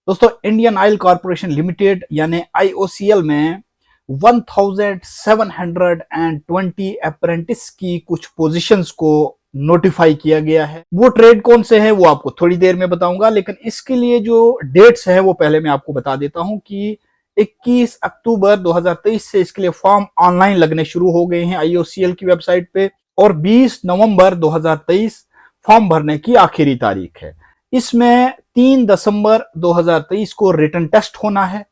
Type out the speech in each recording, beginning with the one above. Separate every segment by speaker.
Speaker 1: दोस्तों, Indian oil corporation limited यानी IOCL में 1720 अप्रेंटिस की कुछ पोजीशंस को नोटिफाई किया गया है। वो ट्रेड कौन से हैं वो आपको थोड़ी देर में बताऊंगा, लेकिन इसके लिए जो डेट्स हैं वो पहले मैं आपको बता देता हूं कि 21 अक्टूबर 2023 से इसके लिए फॉर्म ऑनलाइन लगने शुरू हो गए हैं आईओसीएल की वेबसाइट पे, और 20 नवंबर 2023 फॉर्म भरने की आखिरी तारीख है। इसमें 3 दिसंबर 2023 को रिटन टेस्ट होना है।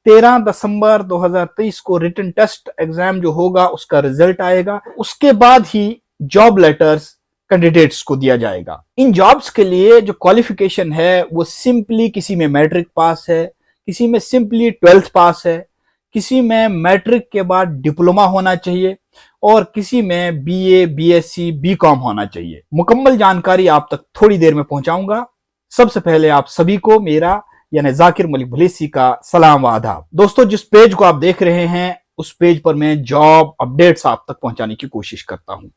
Speaker 1: 13 दिसंबर 2023 को रिटन टेस्ट एग्जाम जो होगा उसका रिजल्ट आएगा। उसके बाद ही जॉब लेटर्स कैंडिडेट्स को दिया जाएगा। इन जॉब्स के लिए जो क्वालिफिकेशन है वो सिंपली किसी में मैट्रिक पास है, किसी में सिंपली 12th पास है, किसी में मैट्रिक के बाद डिप्लोमा होना चाहिए और किसी में बीए, बीएससी, बीकॉम होना चाहिए। मुकम्मल जानकारी आप तक थोड़ी देर में पहुंचाऊंगा। सबसे पहले आप सभी को मेरा यानी जाकिर मलिक भलेसी का सलाम व आदाब। दोस्तों, जिस पेज को आप देख रहे हैं उस पेज पर मैं जॉब अपडेट्स आप तक पहुंचाने की कोशिश करता हूं।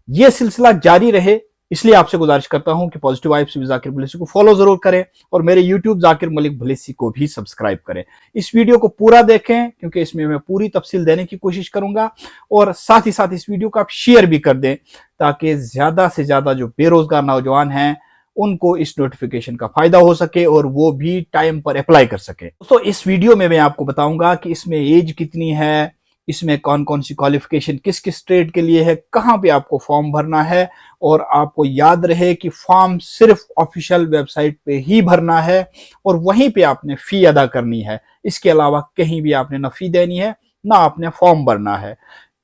Speaker 1: यह सिलसिला जारी रहे, इसलिए आपसे गुजारिश करता हूं कि पॉजिटिव वाइब्स विद जाकिर भलेसी को फॉलो जरूर करें और मेरे यूट्यूब जाकिर मलिक भलेसी को भी सब्सक्राइब करें। इस वीडियो को पूरा देखें क्योंकि इसमें मैं पूरी तफसील देने की कोशिश करूंगा, और साथ ही साथ इस वीडियो को आप शेयर भी कर दें ताकि ज्यादा से ज्यादा जो बेरोजगार नौजवान हैं उनको इस नोटिफिकेशन का फायदा हो सके और वो भी टाइम पर अप्लाई कर सके। दोस्तों, इस वीडियो में मैं आपको बताऊंगा कि इसमें एज कितनी है, इसमें कौन कौन सी क्वालिफिकेशन किस किस ट्रेड के लिए है, कहां पे आपको फॉर्म भरना है, और आपको याद रहे कि फॉर्म सिर्फ ऑफिशियल वेबसाइट पे ही भरना है और वहीं पे आपने फी अदा करनी है। इसके अलावा कहीं भी आपने ना फी देनी है ना आपने फॉर्म भरना है।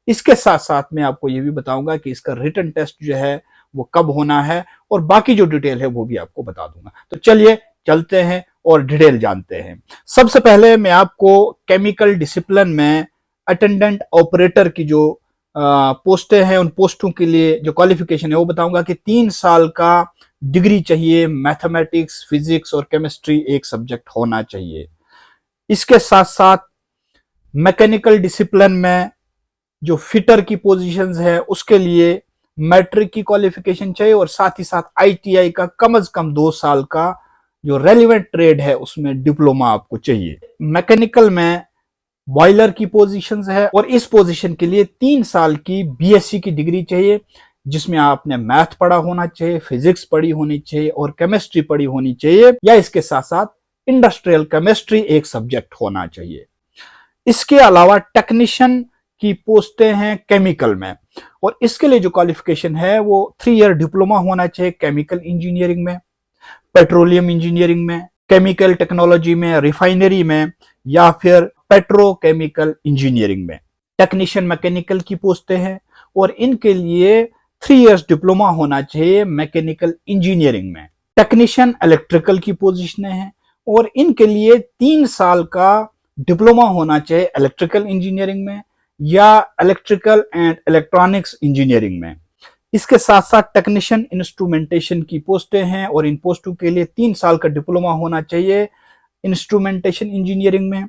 Speaker 1: इसके साथ साथ मैं आपको ये भी बताऊंगा कि इसका रिटन टेस्ट जो है वो कब होना है और बाकी जो डिटेल है वो भी आपको बता दूंगा। तो चलिए चलते हैं और डिटेल जानते हैं। सबसे पहले मैं आपको केमिकल डिसिप्लिन में अटेंडेंट ऑपरेटर की जो पोस्टें हैं उन पोस्टों के लिए जो क्वालिफिकेशन है वो बताऊंगा कि 3 साल का डिग्री चाहिए, मैथमेटिक्स, फिजिक्स और केमिस्ट्री एक सब्जेक्ट होना चाहिए। इसके साथ साथ मैकेनिकल डिसिप्लिन में जो फिटर की पोजीशंस है उसके लिए मैट्रिक की क्वालिफिकेशन चाहिए और साथ ही साथ आईटीआई का कम से कम 2 साल का जो रेलिवेंट ट्रेड है उसमें डिप्लोमा आपको चाहिए। मैकेनिकल में बॉयलर की पोजीशंस है और इस पोजीशन के लिए 3 साल की बीएससी की डिग्री चाहिए जिसमें आपने मैथ पढ़ा होना चाहिए, फिजिक्स पढ़ी होनी चाहिए और केमिस्ट्री पढ़ी होनी चाहिए, या इसके साथ साथ इंडस्ट्रियल केमिस्ट्री एक सब्जेक्ट होना चाहिए। इसके अलावा टेक्नीशियन की पोस्टें हैं केमिकल में और इसके लिए जो क्वालिफिकेशन है वो 3 ईयर डिप्लोमा होना चाहिए केमिकल इंजीनियरिंग में, पेट्रोलियम इंजीनियरिंग में, केमिकल टेक्नोलॉजी में, रिफाइनरी में या फिर पेट्रोकेमिकल इंजीनियरिंग में। टेक्नीशियन मैकेनिकल की पोस्टें हैं और इनके लिए 3 इयर्स डिप्लोमा होना चाहिए मैकेनिकल इंजीनियरिंग में। टेक्नीशियन इलेक्ट्रिकल की पोजीशनें हैं और इनके लिए 3 साल का डिप्लोमा होना चाहिए इलेक्ट्रिकल इंजीनियरिंग में या इलेक्ट्रिकल एंड इलेक्ट्रॉनिक्स इंजीनियरिंग में। इसके साथ साथ टेक्नीशियन इंस्ट्रूमेंटेशन की पोस्टें हैं और इन पोस्टों के लिए 3 साल का डिप्लोमा होना चाहिए इंस्ट्रूमेंटेशन इंजीनियरिंग में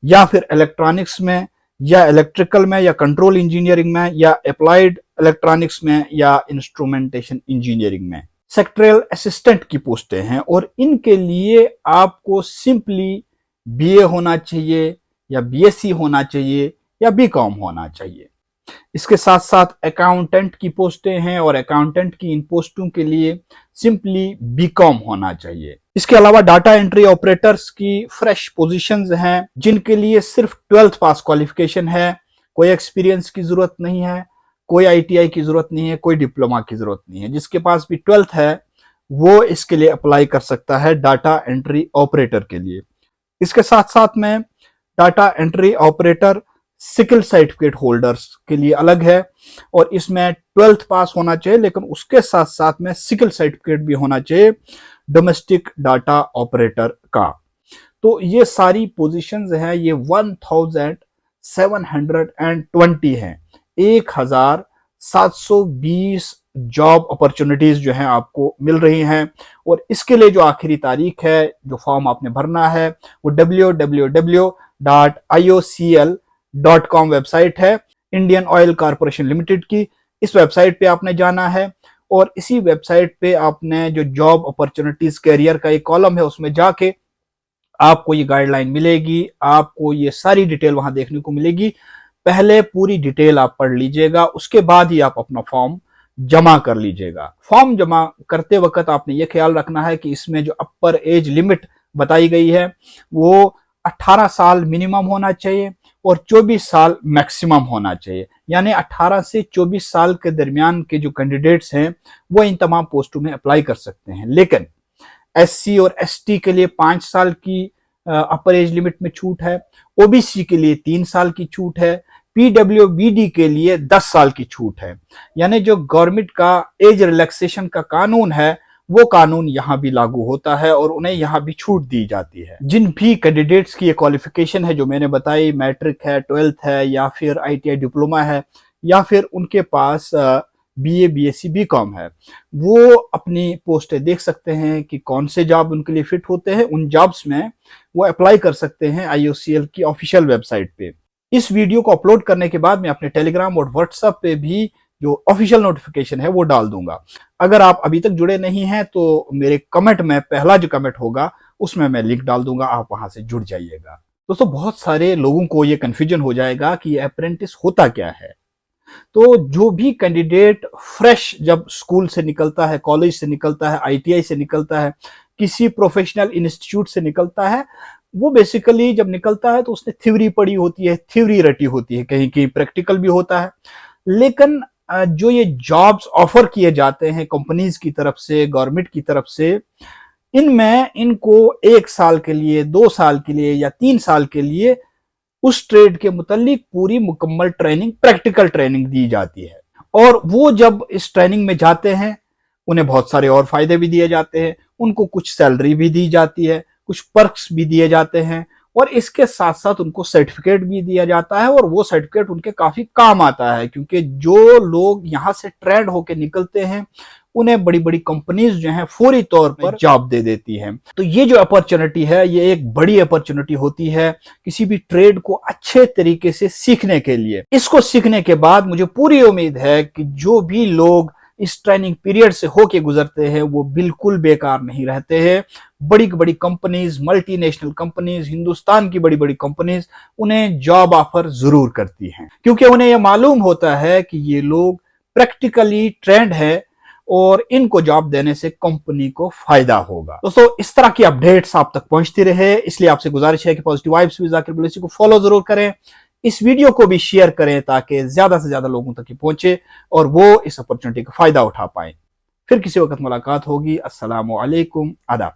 Speaker 1: या फिर इलेक्ट्रॉनिक्स में या इलेक्ट्रिकल में या कंट्रोल इंजीनियरिंग में या अप्लाइड इलेक्ट्रॉनिक्स में या इंस्ट्रूमेंटेशन इंजीनियरिंग में। सेक्टरल असिस्टेंट की पोस्टें हैं और इनके लिए आपको सिंपली बीए होना चाहिए या बीएससी होना चाहिए या बीकॉम होना चाहिए। इसके साथ साथ अकाउंटेंट की पोस्टें हैं और अकाउंटेंट की इन पोस्टों के लिए सिंपली बीकॉम होना चाहिए। इसके अलावा डाटा एंट्री ऑपरेटर्स की फ्रेश पोजीशंस हैं जिनके लिए सिर्फ 12th पास क्वालिफिकेशन है, कोई एक्सपीरियंस की जरूरत नहीं है, कोई आईटीआई की जरूरत नहीं है, कोई डिप्लोमा की जरूरत नहीं है। जिसके पास भी 12th है वो इसके लिए अप्लाई कर सकता है डाटा एंट्री ऑपरेटर के लिए। इसके साथ साथ में data entry operator sickle certificate holders के लिए अलग है और इसमें 12th पास होना चाहिए, लेकिन उसके साथ साथ में सिकल सर्टिफिकेट भी होना चाहिए डोमेस्टिक डाटा ऑपरेटर का। तो ये सारी पोजीशंस हैं, ये 1720 हैं। 1720 जॉब अपॉर्चुनिटीज जो हैं आपको मिल रही हैं और इसके लिए जो आखिरी तारीख है जो फॉर्म आपने भरना है वो www.iocl.com वेबसाइट है इंडियन ऑयल कॉरपोरेशन लिमिटेड की। इस वेबसाइट पे आपने जाना है और इसी वेबसाइट पे आपने जो जॉब अपॉर्चुनिटीज कैरियर का एक कॉलम है उसमें जाके आपको ये गाइडलाइन मिलेगी, आपको ये सारी डिटेल वहां देखने को मिलेगी। पहले पूरी डिटेल आप पढ़ लीजिएगा, उसके बाद ही आप अपना फॉर्म जमा कर लीजिएगा। फॉर्म जमा करते वक्त आपने ये ख्याल रखना है कि इसमें जो अपर एज लिमिट बताई गई है वो 18 साल मिनिमम होना चाहिए और 24 साल मैक्सिमम होना चाहिए। यानी 18 से 24 साल के दरमियान के जो कैंडिडेट्स हैं वो इन तमाम पोस्टों में अप्लाई कर सकते हैं। लेकिन एससी और एसटी के लिए 5 साल की अपर एज लिमिट में छूट है, ओबीसी के लिए 3 साल की छूट है, पीडब्ल्यूबीडी के लिए 10 साल की छूट है। यानी जो गवर्नमेंट का एज रिलैक्सेशन का कानून है वो कानून यहां भी लागू होता है और उन्हें यहां भी छूट दी जाती है। जिन भी कैंडिडेट्स की ये क्वालिफिकेशन है जो मैंने बताई, मैट्रिक है, 12th है या फिर आईटीआई डिप्लोमा है या फिर उनके पास बीए, बीएससी, बीकॉम है, वो अपनी पोस्टें देख सकते हैं कि कौन से जॉब उनके लिए फिट होते हैं। उन जॉब्स में वो अप्लाई कर सकते हैं आईओसीएल की ऑफिशियल वेबसाइट पे। इस वीडियो को अपलोड करने के बाद मैं अपने टेलीग्राम और व्हाट्सएप पे भी जो ऑफिशियल नोटिफिकेशन है वो डाल दूंगा। अगर आप अभी तक जुड़े नहीं हैं तो मेरे कमेंट में पहला जो कमेंट होगा उसमें मैं लिंक डाल दूंगा, आप वहां से जुड़ जाइएगा। दोस्तों, बहुत सारे लोगों को ये कंफ्यूजन हो जाएगा कि ये अप्रेंटिस होता क्या है। तो जो भी कैंडिडेट फ्रेश जब स्कूल से निकलता है, कॉलेज से निकलता है, आईटीआई से निकलता है, किसी प्रोफेशनल इंस्टीट्यूट से निकलता है, वो बेसिकली जब निकलता है तो उसने थ्योरी पढ़ी होती है, थ्योरी रटी होती है, कहीं कहीं प्रैक्टिकल भी होता है। लेकिन जो ये जॉब्स ऑफर किए जाते हैं कंपनीज की तरफ से, गवर्नमेंट की तरफ से, इनमें इनको 1 साल के लिए, 2 साल के लिए या 3 साल के लिए उस ट्रेड के मुतालिक पूरी मुकम्मल ट्रेनिंग, प्रैक्टिकल ट्रेनिंग दी जाती है। और वो जब इस ट्रेनिंग में जाते हैं उन्हें बहुत सारे और फायदे भी दिए जाते हैं, उनको कुछ सैलरी भी दी जाती है, कुछ पर्क्स भी दिए जाते हैं और इसके साथ साथ उनको सर्टिफिकेट भी दिया जाता है और वो सर्टिफिकेट उनके काफी काम आता है, क्योंकि जो लोग यहाँ से ट्रेंड होके निकलते हैं उन्हें बड़ी बड़ी कंपनीज जो हैं फौरी तौर पर जॉब दे देती हैं। तो ये जो अपॉर्चुनिटी है ये एक बड़ी अपॉर्चुनिटी होती है किसी भी ट्रेड को अच्छे तरीके से सीखने के लिए। इसको सीखने के बाद मुझे पूरी उम्मीद है कि जो भी लोग इस ट्रेनिंग पीरियड से होके गुजरते हैं वो बिल्कुल बेकार नहीं रहते हैं। बड़ी बड़ी कंपनीज, मल्टीनेशनल कंपनीज, हिंदुस्तान की बड़ी बड़ी कंपनीज उन्हें जॉब ऑफर जरूर करती हैं, क्योंकि उन्हें यह मालूम होता है कि ये लोग प्रैक्टिकली ट्रेंड है और इनको जॉब देने से कंपनी को फायदा होगा। दोस्तों, इस तरह की अपडेट्स आप तक पहुंचती रहे इसलिए आपसे गुजारिश है कि पॉजिटिव वाइब्स विद जाकिर बुलैसी को फॉलो जरूर करें, इस वीडियो को भी शेयर करें ताकि ज्यादा से ज्यादा लोगों तक पहुंचे और वो इस अपॉर्चुनिटी का फायदा उठा पाए। फिर किसी वक्त मुलाकात होगी। अस्सलामु अलैकुम, आदाब।